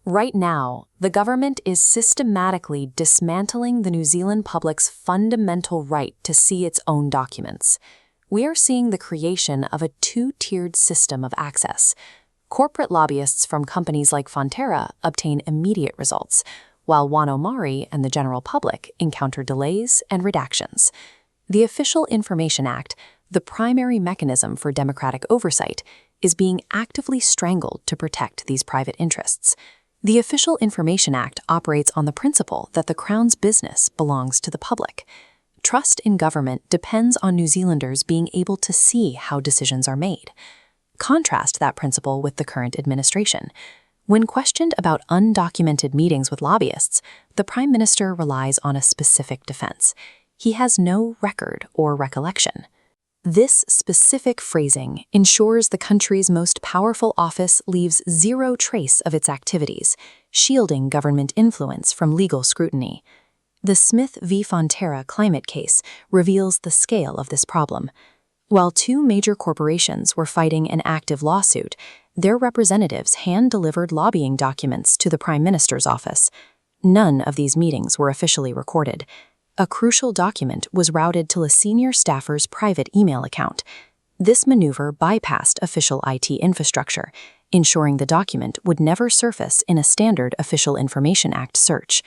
Right now, the government is systematically dismantling the New Zealand public's fundamental right to see its own documents. We are seeing the creation of a two-tiered system of access. Corporate lobbyists from companies like Fonterra obtain immediate results, while Māori and the general public encounter delays and redactions. The Official Information Act, the primary mechanism for democratic oversight, is being actively strangled to protect these private interests. The Official Information Act operates on the principle that the Crown's business belongs to the public. Trust in government depends on New Zealanders being able to see how decisions are made. Contrast that principle with the current administration. When questioned about undocumented meetings with lobbyists, the Prime Minister relies on a specific defense. He has no record or recollection. This specific phrasing ensures the country's most powerful office leaves zero trace of its activities, shielding government influence from legal scrutiny. The Smith v. Fonterra climate case reveals the scale of this problem. While two major corporations were fighting an active lawsuit, their representatives hand-delivered lobbying documents to the Prime Minister's office. None of these meetings were officially recorded. A crucial document was routed to a senior staffer's private email account. This maneuver bypassed official IT infrastructure, ensuring the document would never surface in a standard Official Information Act search.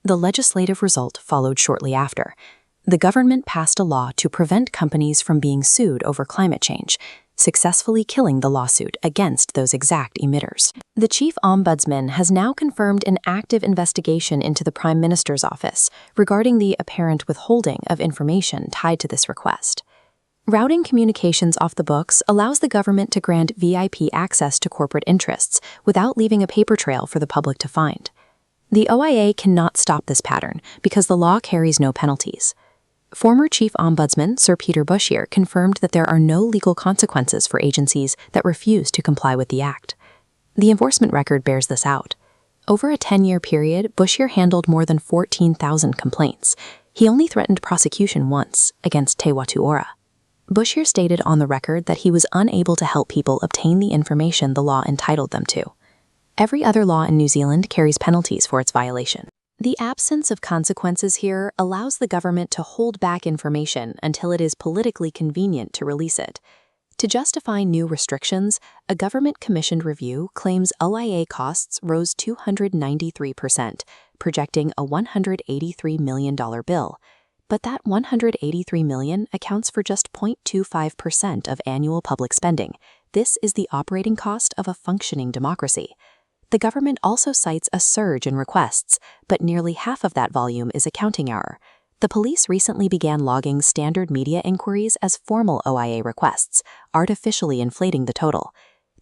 The legislative result followed shortly after. The government passed a law to prevent companies from being sued over climate change, successfully killing the lawsuit against those exact emitters. The Chief Ombudsman has now confirmed an active investigation into the Prime Minister's office regarding the apparent withholding of information tied to this request. Routing communications off the books allows the government to grant VIP access to corporate interests without leaving a paper trail for the public to find. The OIA cannot stop this pattern because the law carries no penalties. Former Chief Ombudsman Sir Peter Bushier confirmed that there are no legal consequences for agencies that refuse to comply with the Act. The enforcement record bears this out. Over a 10-year period, Bushier handled more than 14,000 complaints. He only threatened prosecution once, against Te Watuora. Bushier stated on the record that he was unable to help people obtain the information the law entitled them to. Every other law in New Zealand carries penalties for its violation. The absence of consequences here allows the government to hold back information until it is politically convenient to release it. To justify new restrictions, a government-commissioned review claims OIA costs rose 293%, projecting a $183 million bill. But that $183 million accounts for just 0.25% of annual public spending. This is the operating cost of a functioning democracy. The government also cites a surge in requests, but nearly half of that volume is accounting error. The police recently began logging standard media inquiries as formal OIA requests, artificially inflating the total.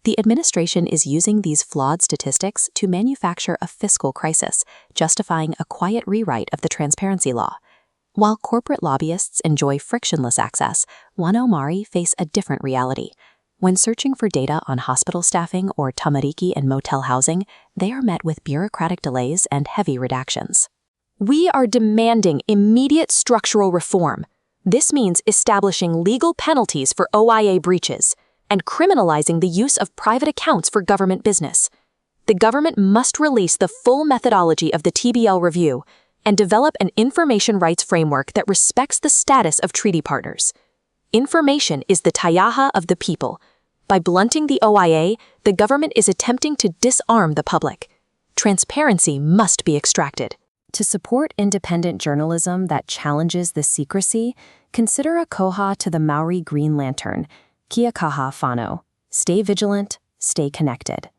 The administration is using these flawed statistics to manufacture a fiscal crisis, justifying a quiet rewrite of the transparency law. While corporate lobbyists enjoy frictionless access, Māori face a different reality. When searching for data on hospital staffing or tamariki and motel housing, they are met with bureaucratic delays and heavy redactions. We are demanding immediate structural reform. This means establishing legal penalties for OIA breaches and criminalizing the use of private accounts for government business. The government must release the full methodology of the TBL review and develop an information rights framework that respects the status of treaty partners. Information is the taiaha of the people. By blunting the OIA, the government is attempting to disarm the public. Transparency must be extracted. To support independent journalism that challenges the secrecy, consider a koha to the Maori Green Lantern, Kia kaha whānau. Stay vigilant, stay connected.